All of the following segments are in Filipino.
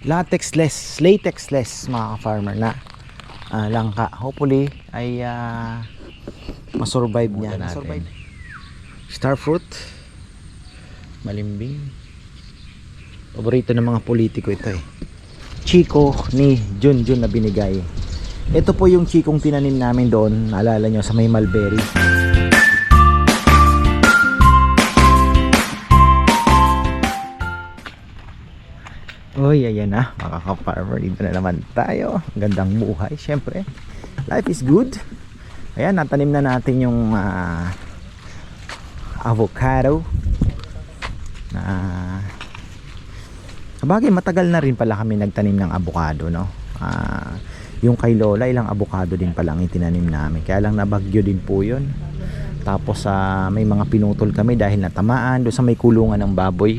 latexless mga ka-farmer na langka. Hopefully ay masurvive niya natin. Starfruit, malimbing. Paborito ng mga politiko ito eh. Chico ni Junjun na binigay. Ito po yung chikong tinanim namin doon, naalala nyo, sa may mulberry. Uy, ayan na mga ka-farmer, dito na naman tayo. Gandang buhay, syempre life is good. Ayan, natanim na natin yung avocado na sabagay matagal na rin pala kami nagtanim ng avocado, no? Yung kay Lola, ilang avocado din pala ang itinanim namin, kaya lang nabagyo din po yun. Tapos may mga pinutol kami dahil natamaan doon sa may kulungan ng baboy.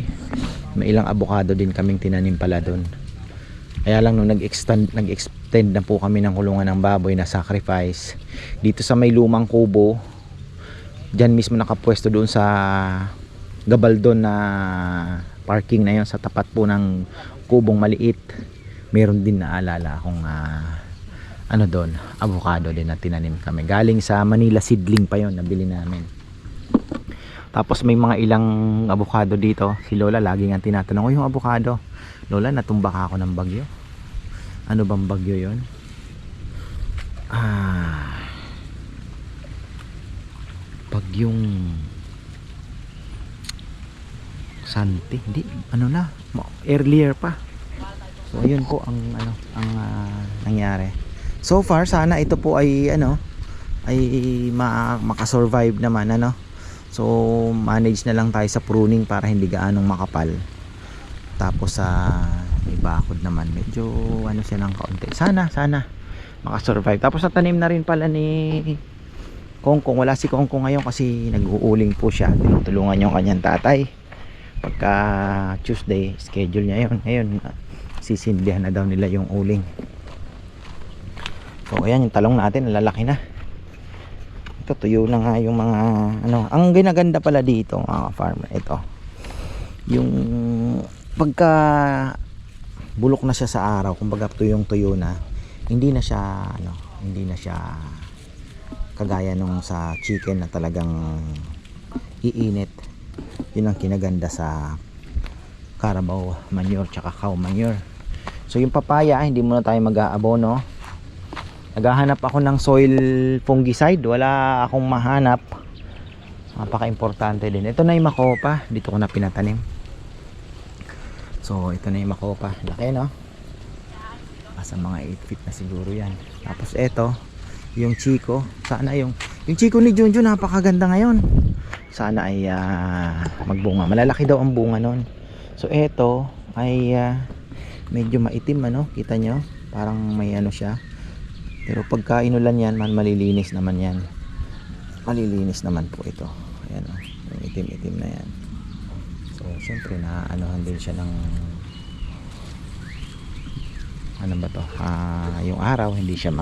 May ilang avocado din kaming tinanim pala doon. Kaya lang nung nag-extend na po kami ng kulungan ng baboy na sacrifice dito sa may lumang kubo, dyan mismo nakapwesto doon sa gabaldon na parking na yon, sa tapat po ng kubong maliit, meron din naalala akong ano doon, avocado din na tinanim kami. Galing sa Manila seedling pa yon, nabili namin. Tapos may mga ilang avocado dito. Si Lola lagi nga tinatanong ko yung avocado. Lola, natumba ka ako ng bagyo. Ano bang bagyo yon? Bagyong Santi, hindi, ano na, earlier pa. So ayun po ang nangyari. So far sana ito po ay makasurvive naman, So manage na lang tayo sa pruning para hindi gaanong makapal. Tapos may bakod naman, medyo siya ng kaunti. Sana makasurvive. Tapos natanim na rin pala ni Kongkong. Wala si Kongkong ngayon kasi nag-uuling po siya. Tinutulungan yung kanyang tatay. Pagka Tuesday schedule niya yun. Ngayon sisindihan na daw nila yung uling. So ayan yung talong natin, lalaki na. Ito tuyo na nga yung mga ang ginaganda pala dito mga farmer, ito yung pagka bulok na siya sa araw, kumbaga tuyong tuyo na, hindi na siya kagaya nung sa chicken na talagang iinit. Yun ang kinaganda sa Carabao manure tsaka cow manure. So yung papaya, hindi muna tayo mag-aabono. Naghahanap ako ng soil fungicide, wala akong mahanap. Napaka-importante din. Ito na yung makopa, dito ko na pinatanim. So ito na yung makopa, laki no? Asa mga 8 feet na siguro yan. Tapos ito yung Chico, sana yung Chico ni Junjun napakaganda ngayon. Sana ay magbunga, malalaki daw ang bunga nun. So ito ay medyo maitim, kita nyo, parang may siya. Pero pagka inulan yan, malilinis naman yan. Malilinis naman po ito. Ayan yung itim-itim na yan. So syempre naanohan din siya ng yung araw, hindi siya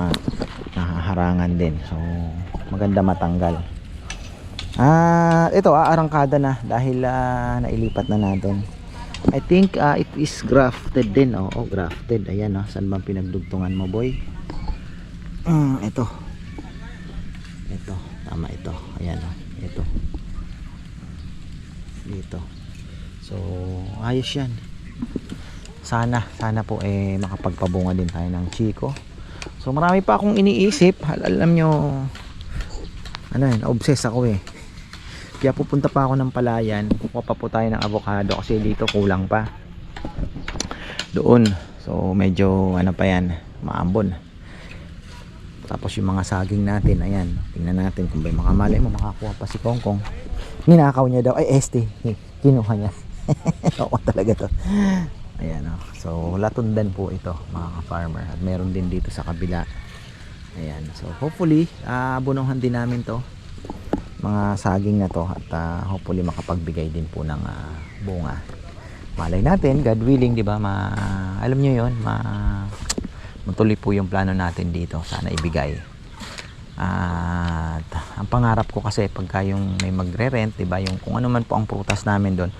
nahaharangan din. So maganda matanggal. Ito aarangkada na dahil nailipat na natin. I think it is grafted din. Grafted. Ayan, saan bang pinagdugtungan mo, boy? Ito tama, ito, ayan, ito dito. So ayos yan. Sana po makapagpabunga din tayo ng Chico. So marami pa akong iniisip. Alam nyo, obsess ako kaya pupunta pa ako ng Palayan, kukuha pa po tayo ng avocado kasi dito kulang pa doon. So medyo pa yan, maambon. Tapos yung mga saging natin, ayan, tingnan natin kung may makamalay mo makakuha pa si Kongkong. Ninakaw niya daw, kinuha niya. Oo talaga to. Ayan, so latundan po ito mga ka-farmer, at meron din dito sa kabila. Ayan, so hopefully abunuhan din namin to, mga saging na to, at hopefully makapagbigay din po ng bunga. Malay natin, God willing, di ba, alam nyo yun, matuloy po yung plano natin dito, sana ibigay. At ang pangarap ko kasi pagka yung may magre-rent, di ba, yung kung ano man po ang prutas namin doon,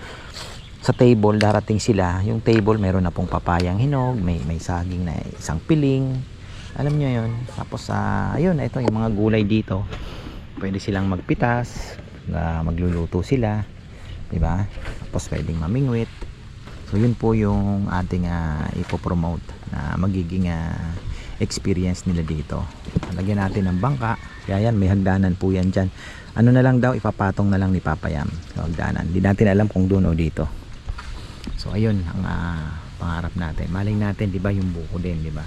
sa table, darating sila. Yung table meron na pong papayang hinog, may saging na isang piling. Alam nyo yun. Tapos ayun, ito yung mga gulay dito. Pwede silang magpitas, magluluto sila, 'di ba? Tapos pwedeng mamingwit. So yun po yung ating ipopromote na magiging experience nila dito. Lagyan natin ng bangka. Kaya yan, may hagdanan po yan dyan. Ano na lang daw, ipapatong na lang ni Papa Yam sa hagdanan. Hindi natin alam kung doon o dito. So ayun ang pangarap natin. Maling natin, 'di ba, yung buko din, 'di ba?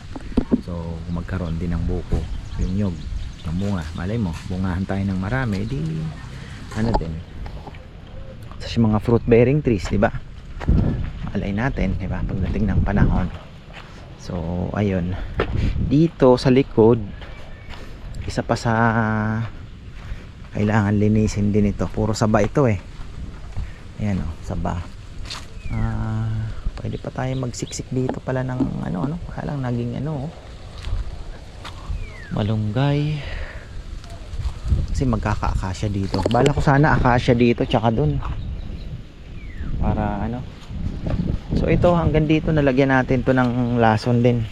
So kung magkaroon din ng buko, yung nyog, ng bunga, malay mo, bungahan tayo ng marami, di ano din. Sa mga fruit bearing trees, 'di ba? Malay natin, 'di ba, pagdating ng panahon. So ayun. Dito sa likod, isa pa sa kailangan linisin din ito. Puro saba ito eh. Ayan o, saba. Pwede pa tayo magsiksik dito pala ng ano, kaya lang naging malunggay. Kasi magkaka-akasya dito. Bala ko sana akasya dito tsaka dun. Para So ito, hanggang dito nalagyan natin to ng lason din.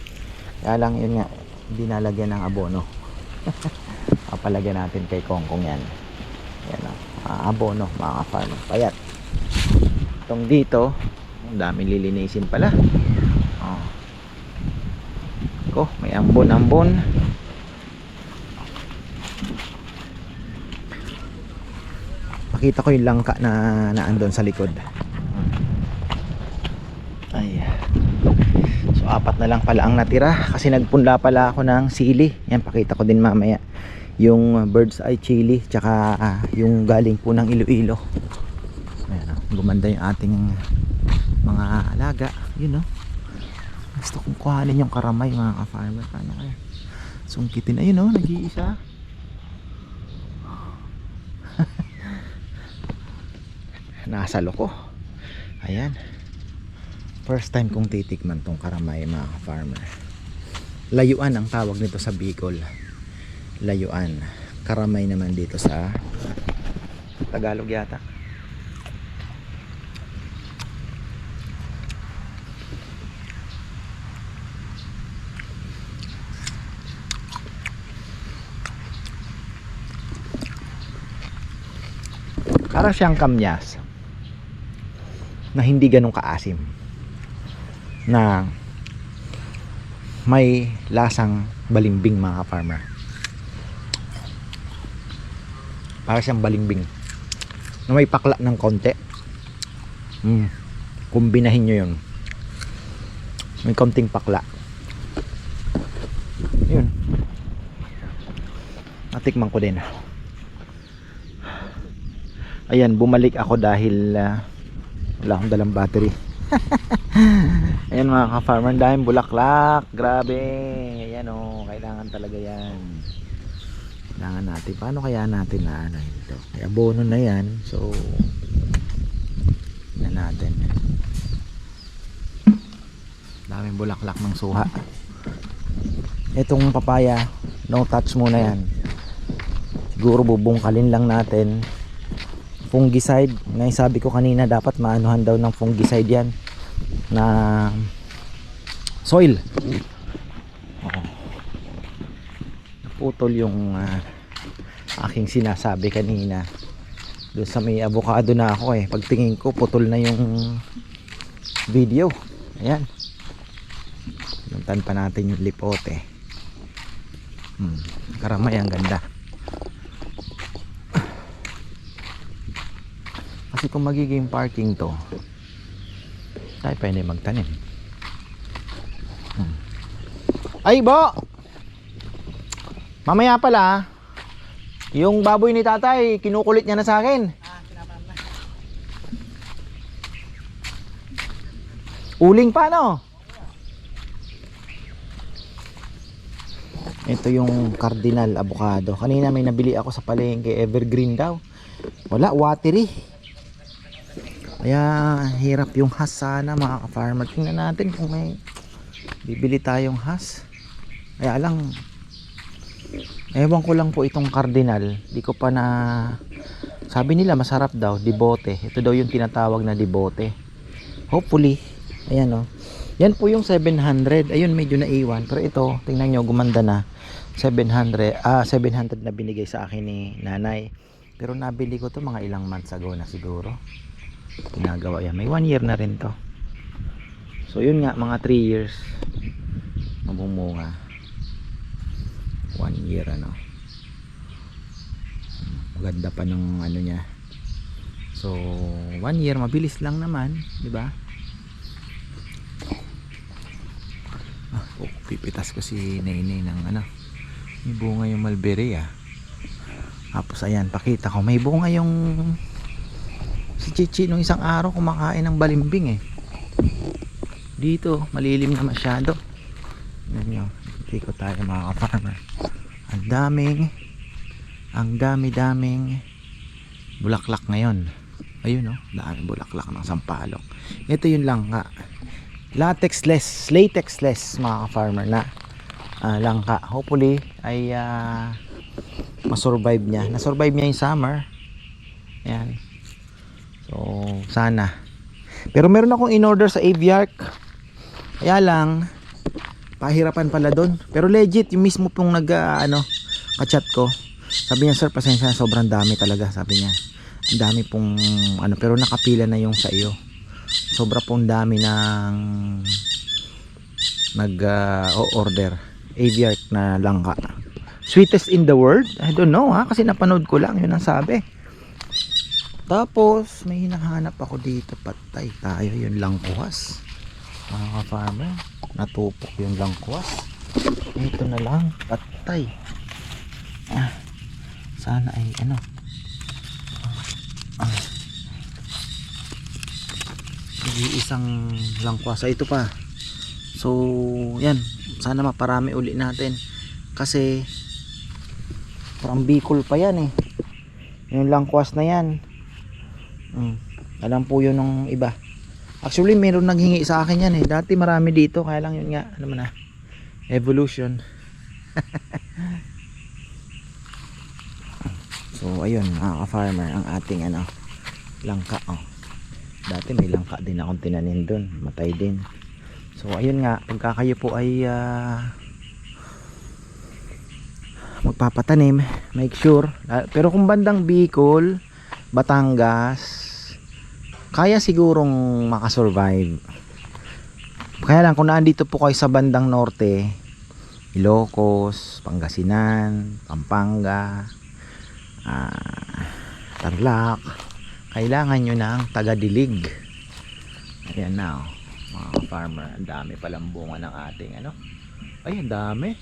Kaya lang yun nga, hindi nalagyan ng abono. Papalagyan natin kay Kongkong yan. Yan abono, mga farm. Payat. Itong dito, ang dami lilinisin pala. May ambon-ambon. Pakita ko yung langka na andon sa likod. Ay. So 4 na lang pala ang natira kasi nagpunla pala ako ng sili. Yan, pakita ko din mamaya yung bird's eye chili tsaka yung galing po ng Iloilo. Ayan, gumanda yung ating mga alaga. Yun gusto kong kuhanin yung karamay, mga ka-farmer. Kaya sungkitin. Ayun nag-iisa. Nasa loko. Ayan, first time kong titikman tong karamay, mga ka-farmer. Layuan ang tawag nito sa Bicol. Layuan. Karamay naman dito sa Tagalog yata. Para siyang kamyas na hindi ganun kaasim, na may lasang balimbing, mga farmer. Para siyang balimbing na may pakla ng konti. Kumbinahin nyo yun, may konting pakla. Yun, natikman ko din. Ayan, bumalik ako dahil wala akong dalang battery. Ayan, mga ka-farmer, dahil bulaklak, grabe. Ayan kailangan talaga yan. Kailangan natin. Paano kaya natin ito? Kaya abono na yan. So na natin. Daming bulaklak ng suha. Itong papaya, no touch muna yan. Siguro bubungkalin lang natin. Fungicide, na sabi ko kanina, dapat maanuhan daw ng fungicide yan na soil. Naputol yung aking sinasabi kanina doon sa may avocado na ako pagtingin ko putol na yung video. Ayan, puntan pa natin yung lipote. Karamay, ang ganda. Kasi kung magiging parking to, tayo pwede magtanim. Ay, Bo! Mamaya pala, yung baboy ni tatay, kinukulit niya na sa akin. Uling pa, no? Ito yung cardinal avocado. Kanina may nabili ako sa palengke, evergreen daw. Wala, watery. Kaya hirap yung has sana, mga ka-farmer. Tingnan natin kung may bibili tayong has. Kaya lang, ewan ko lang po itong cardinal. Di ko pa na... Sabi nila masarap daw, dibote. Ito daw yung tinatawag na dibote. Hopefully. Ayan oh. Yan po yung 700. Ayun, medyo naiwan. Pero ito, tingnan nyo, gumanda na. 700 na binigay sa akin ni nanay. Pero nabili ko to mga ilang months ago na siguro. Ginagawa yan. May 1 year na rin to. So yun nga, mga 3 years. Mabumunga. 1 year ano. Maganda pa ng ano niya. So 1 year, mabilis lang naman, di ba? Pipitas ko si Nenay ng ano, may bunga yung mulberry tapos ayan, pakita ko may bunga yung si Chichi nung isang araw kumakain ng balimbing dito, malilim na masyado. Hindi ko tayo mga ka-farmer, ang dami-daming bulaklak ngayon. Ayun daming bulaklak ng sampalok. Ito yun lang nga, latexless mga ka-farmer na langka. Hopefully ay masurvive niya. Nasurvive niya yung summer. Ayan. So sana. Pero meron akong in-order sa Aviark. Kaya lang pahirapan pala doon. Pero legit yung mismo pong ka-chat ko. Sabi niya, sir, pasensya na, sobrang dami talaga, sabi niya. Ang dami pong pero nakapila na yung sa iyo. Sobra pong dami ng order. Aviark na langka. Sweetest in the world? I don't know kasi napanood ko lang, yun ang sabi. Tapos may hinahanap ako dito, patay tayo, yung langkuas. Mga ka-farmer, natupok yung langkuas. Ito na lang, patay. Sana ay isang langkwasa ito pa. So yan, sana maparami uli natin kasi parang Bicol pa yan yung langkwas na yan. Alam po yun ng iba. Actually meron naghingi sa akin yan dati marami dito, kaya lang yun nga evolution. So ayun mga ka-farmer, ang ating langka dati may langka din akong tinanim dun, matay din. So ayun nga, pagka kayo po ay magpapatanim, make sure pero kung bandang Bicol, Batangas, kaya sigurong makasurvive. Kaya lang kung naandito po kayo sa bandang norte, Ilocos, Pangasinan, Pampanga, Tarlac, kailangan nyo ng taga-dilig. Ayan na mga farmer, ang dami palang bunga ng ating ay ang dami.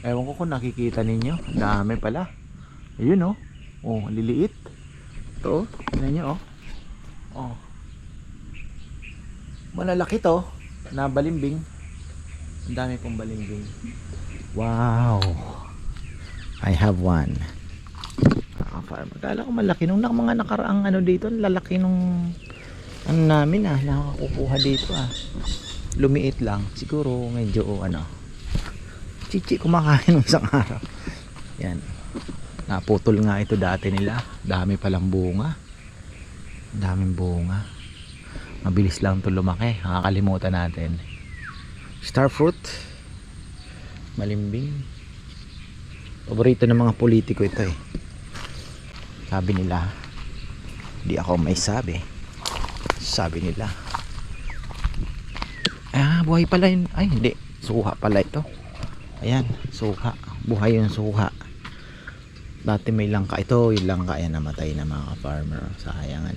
Ewan ko kung nakikita ninyo, ang dami pala. Ayun liliit. Ito, tingnan nyo malalaki to na balimbing. Ang dami pong balimbing. Wow, I have one. Farmer, kala ko malaki nung mga nakaraang dito, lalaki nung namin nakakukuha dito lumiit lang siguro, medyo Chichi kumakain ng isang araw. Yan, naputol nga ito dati nila, dami palang bunga, daming bunga, mabilis lang ito lumaki, nakakalimutan natin. Starfruit, malimbing, paborito ng mga politiko ito sabi nila. Di ako may sabi nila buhay pala yun. Ay hindi, suha pala ito. Ayan, suha, buhay yung suha. Dati may langka ito, yung langka yan namatay na mga farmer, sayang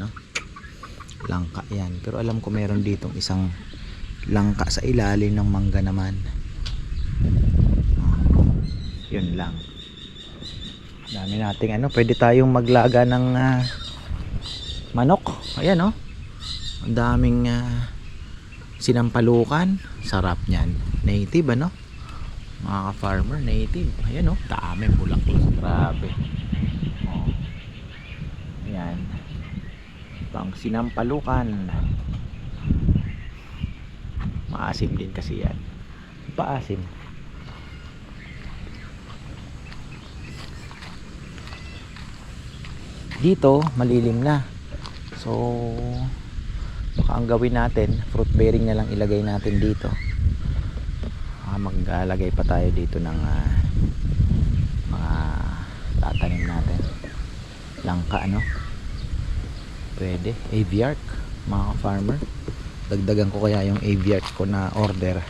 langka yan. Pero alam ko meron ditong isang langka sa ilalim ng mangga naman. Yun lang, dami nating pwede tayong maglaga ng manok. Ayan ang daming sinampalukan, sarap niyan, native mga ka-farmer, native. Ayan dami bulaklak, grabe. Ayan, pang sinampalukan, maasim din kasi yan, paasim. Dito malilim na, so Baka ang gawin natin, fruit bearing na lang ilagay natin dito. Maglalagay pa tayo dito ng mga tatanim natin. Langka, ano? Pwede. Aviark, mga farmer. Dagdagan ko kaya yung aviark ko na order.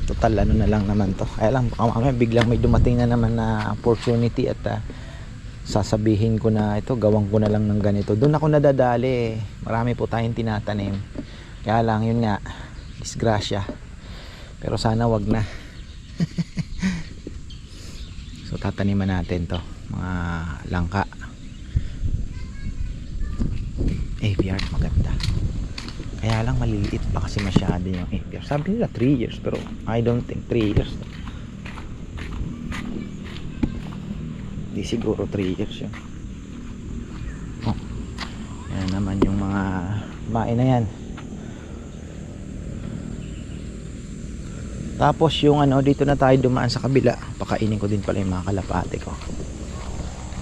Total ano na lang naman to. Kaya lang baka mamaya biglang may dumating na naman na opportunity at sasabihin ko na ito, gawin ko na lang ng ganito. Doon ako nadadali. Marami po tayong tinatanim. Kaya lang yun nga, disgrasya. Pero sana wag na. So tataniman natin to, mga langka. Aviar maganda. Kaya lang maliliit pa kasi masyado yung aviar. Sabi nila 3 years pero I don't think 3 years. Di siguro 3 years yun. Oh, yan naman yung mga bain na yan. Tapos yung ano, dito na tayo dumaan sa kabila. Pakainin ko din pala yung mga kalapate ko.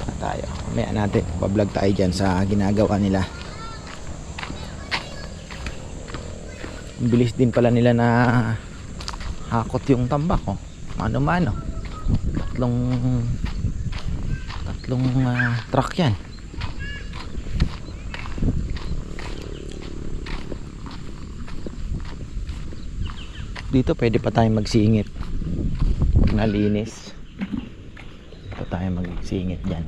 Na tayo. Mamaya natin, pa-vlog tayo dyan sa ginagawa nila. Ang bilis din pala nila na hakot yung tambak, oh. Mano-mano. Tatlong truck yan. Dito pwede pa tayong magsingit. Pag nalinis, pwede tayong magsingit dyan.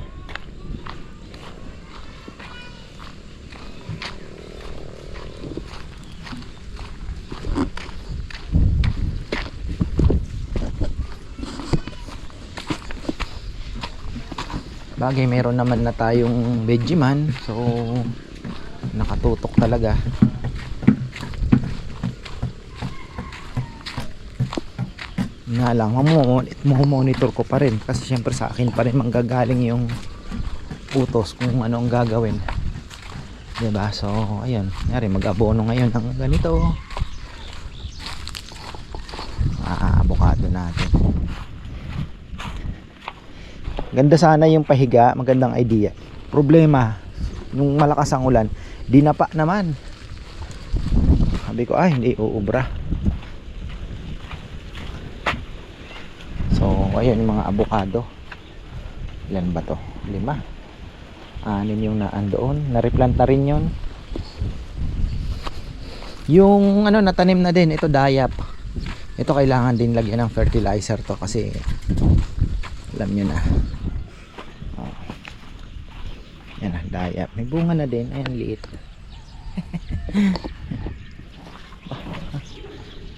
Bagay meron naman na tayong Vegeman, so nakatutok talaga. Nga lang, monitor ko pa rin kasi syempre sa akin pa rin manggagaling yung utos kung ano ang gagawin, diba? So ayun, nyari mag-abono ngayon ng ganito, avocado natin. Ganda sana yung pahiga, magandang idea. Problema, nung malakas ang ulan, dinapa naman. Sabi ko, hindi uubra. So, ayun yung mga avocado. Ilan ba to? 5. 6 yung naandoon. Na-replant na rin yun. Yung ano, natanim na din. Ito, dayap. Ito kailangan din lagyan ng fertilizer to kasi alam nyo na. Yan ang dayap. May bunga na din. Ayan, liit.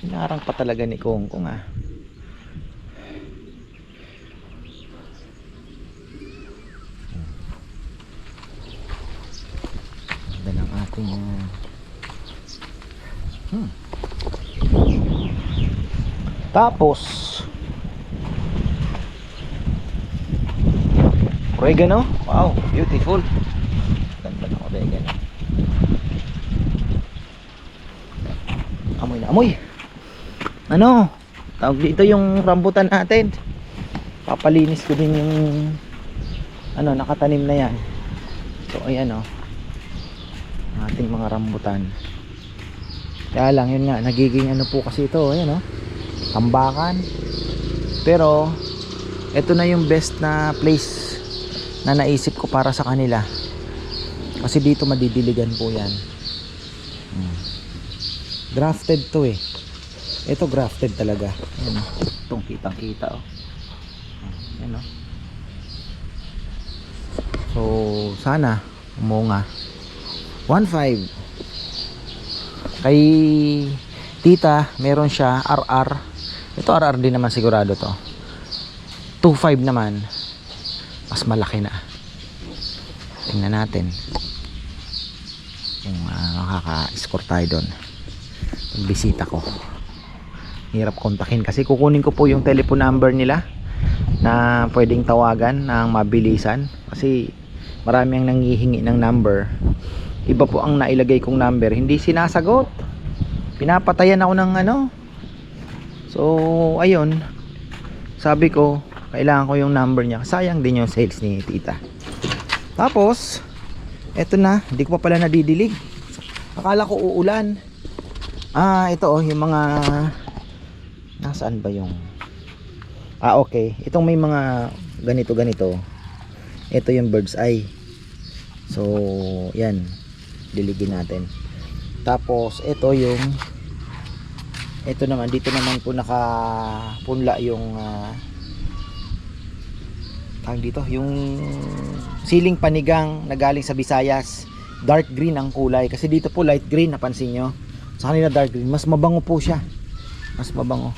Hinarang pa talaga ni Kongkong, Ganda ng ating Tapos oregano. Wow, beautiful. Ganda ng oregano. Amoy na amoy. Ano? Tawag dito yung rambutan natin. Papalinis ko din yung ano, nakatanim na yan. So ayan, ating mga rambutan. Kaya lang yun nga, nagiging ano po kasi ito, ayan, tambakan. Pero ito na yung best na place na naisip ko para sa kanila kasi dito madidiligan po yan. Grafted to ito grafted talaga. Ayan, itong kitang kita ayan, so sana umunga. 1.5 kay tita meron siya RR. Ito RR din naman sigurado to. 2.5 naman, mas malaki na. Tingnan natin kung makaka-score tayo doon. Pagbisita ko, hirap kontakin kasi kukunin ko po yung telephone number nila na pwedeng tawagan ng mabilisan kasi marami ang nanghihingi ng number. Iba po ang nailagay kong number, hindi sinasagot, pinapatayan ako ng so ayun, sabi ko Kailangan ko yung number niya. Sayang din yung sales ni tita. Tapos, eto na. Hindi ko pa pala nadidilig. Akala ko uulan. Ito oh, yung mga... Nasaan ba yung... okay. Itong may mga ganito. Ito yung bird's eye. So, yan. Diligin natin. Tapos, ito yung... Ito naman, dito naman po nakapunla yung... dito yung siling panigang na galing sa Visayas. Dark green ang kulay kasi dito po light green, napansin nyo. Sa kanila dark green, mas mabango po siya, mas mabango.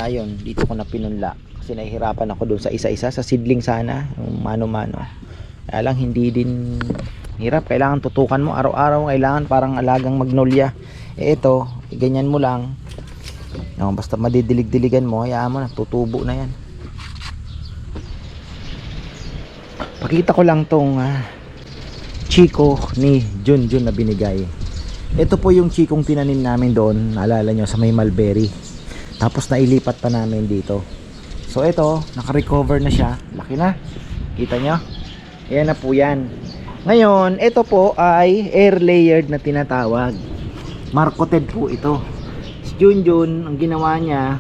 Yun, dito ko na pinunla kasi nahihirapan ako doon sa isa-isa. Sa seedling sana yung mano-mano, kaya lang hindi din hirap. Kailangan tutukan mo araw-araw, kailangan parang alagang magnolia. Ito, ganyan mo lang. Basta madidilig-diligan mo, hayaan mo na, tutubo na yan. Pakita ko lang tong chiko ni Junjun na binigay. Ito po yung chikong tinanim namin doon, naalala nyo, sa may mulberry. Tapos nailipat pa namin dito. So ito, naka-recover na siya. Laki na, kita nyo. Ayan na po yan. Ngayon, ito po ay air layered na tinatawag. Marcoted po ito. Si Junjun, ang ginawa niya,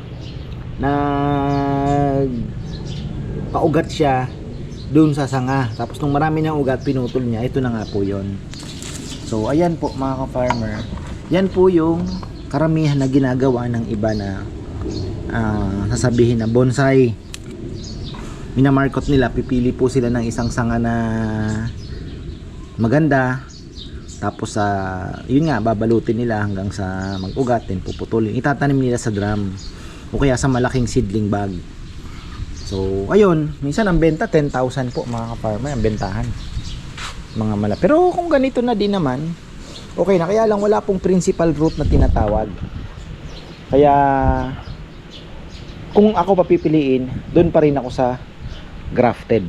paugat siya doon sa sanga. Tapos nung marami ng ugat, pinutol niya. Ito na nga po yon. So ayan po mga ka-farmer, yan po yung karamihan na ginagawa ng iba na sasabihin na bonsai. Minamarkot nila, pipili po sila ng isang sanga na maganda. Tapos yun nga, babalutin nila hanggang sa mag-ugat, then puputulin, itatanim nila sa drum o kaya sa malaking seedling bag. So, ayun, minsan ang benta 10,000 po mga ka-farmer, ang bentahan. Mga mala. Pero kung ganito na din naman, okay na. Kaya lang wala pong principal root na tinatawag. Kaya, kung ako papipiliin, doon pa rin ako sa grafted.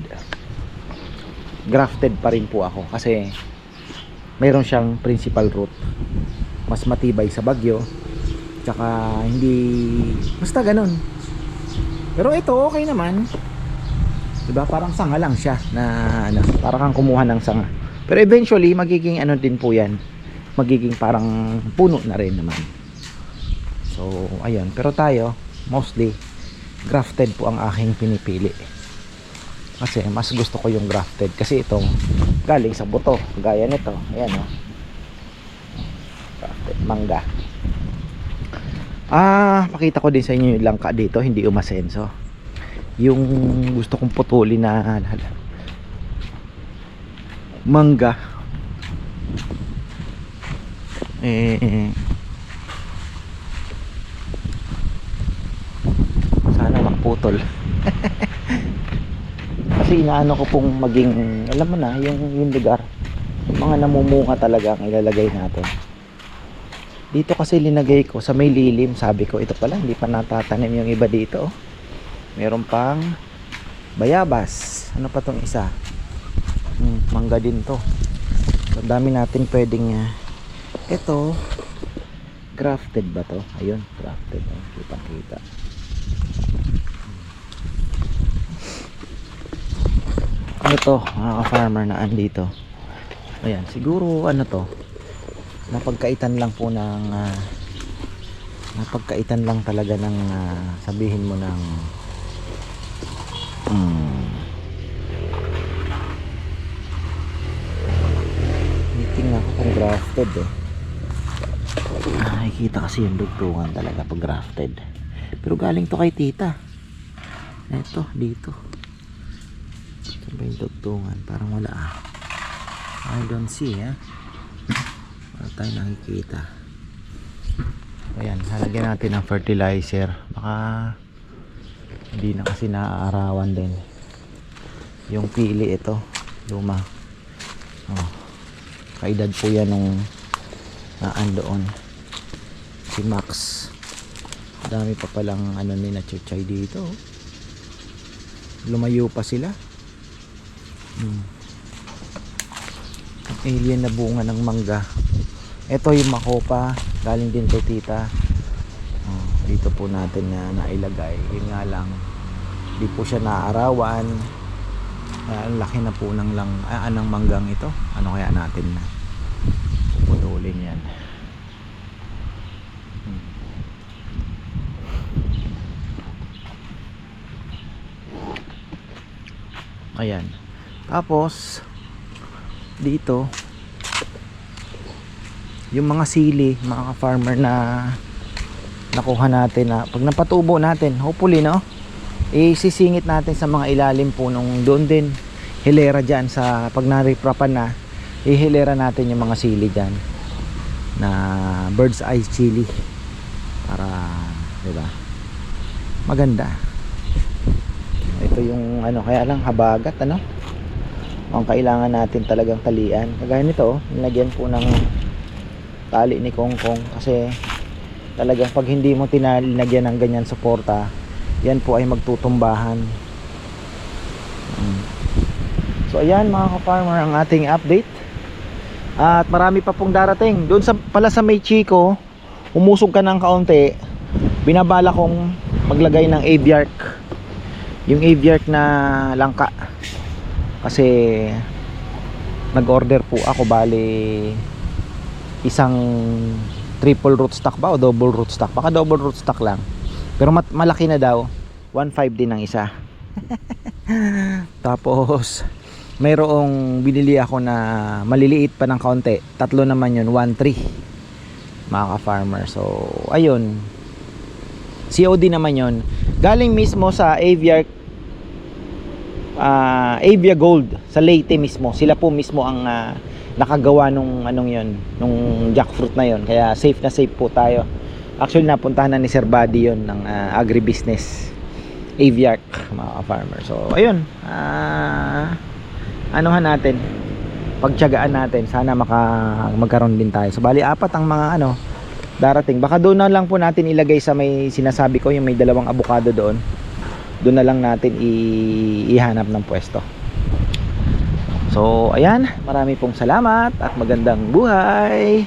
Grafted pa rin po ako. Kasi, mayroon siyang principal root. Mas matibay sa bagyo. Tsaka, hindi, basta ganun. Pero ito okay naman. 'Di ba? Parang sanga lang siya na parang kang kumuha ng sanga. Pero eventually magiging din po 'yan. Magiging parang puno na rin naman. So, ayun. Pero tayo mostly grafted po ang aking pinipili. Kasi mas gusto ko yung grafted kasi itong galing sa buto, gaya nito. Ayan oh. Grafted mangga. Pakita ko din sa inyo yung langka dito, hindi umasenso. Yung gusto kong putulin na mangga. Sana magputol. Kasi inaano ko pong maging, alam mo na, yung lugar. Yung mga namumunga talaga ang ilalagay natin. Dito kasi linagay ko sa may lilim. Sabi ko ito pala hindi pa natatanim yung iba dito. Meron pang bayabas. Ano pa tong isa? Mangga din to. So, dami natin pwedeng ito grafted ba to? Ayun, grafted. Kitang kita. Ano to mga farmer na andito? Ayan, siguro ano to, napagkaitan lang po ng napagkaitan lang talaga ng sabihin mo ng meeting ako kung grafted nakikita kasi yung dugtungan talaga pag grafted, pero galing to kay tita. Eto dito saan ba yung dugtungan? Parang wala I don't see wala tayo nakikita. Ayan, halagyan natin ng fertilizer. Baka hindi na kasi naaarawan din. Yung pili ito, luma. Kaedad po yan nung naandoon si Max. Dami pa palang ni na-chuchay dito. Lumayo pa sila. Alien na bunga ng mangga. Ito yung makopa, galing din kay tita. Dito po natin na nailagay. Yun nga lang, Di po siya naaarawan. Ang laki na po ng anong manggang ito. Ano kaya natin na puputulin yan. Ayan. Tapos dito yung mga sili, mga farmer na nakuha natin na pag napatubo natin, hopefully no, isisingit natin sa mga ilalim po nung doon din hilera dyan sa pag nariprapan na, ihilera natin yung mga sili dyan na bird's eye chili para, diba, maganda. Ito yung ano, kaya lang habagat ano, ang kailangan natin talagang talian. Kagaya nito, nilagyan po ng tali ni Kongkong kasi talagang pag hindi mo tinalagyan ng ganyan suporta, yan po ay magtutumbahan. So ayan mga ka-farmer, ang ating update. At marami pa pong darating. Doon sa, pala sa May Chico, umusog ka ng kaunti, binabala kong maglagay ng aviark. Yung aviark na langka. Kasi nag-order po ako, bali isang triple rootstock ba o double rootstock, baka double rootstock lang, pero malaki na daw, 1.5 din ang isa. Tapos mayroong binili ako na maliliit pa ng kaunti, tatlo naman yun, 1.3 mga ka-farmer. So ayun, COD naman yun, galing mismo sa Aviark, Avia Gold sa Leyte mismo. Sila po mismo ang nakagawa nung anong yun, nung jackfruit na yun, kaya safe na safe po tayo. Actually napuntahan na ni Sir Buddy yun ng agribusiness, Aviark mga ka-farmer. So ayun, anuhan natin, pagtiyagaan natin, sana magkaroon din tayo. So bali apat ang mga ano darating. Baka doon na lang po natin ilagay sa may sinasabi ko, yung may dalawang avocado doon. Doon na lang natin ihanap ng pwesto. So ayan, marami pong salamat at magandang buhay.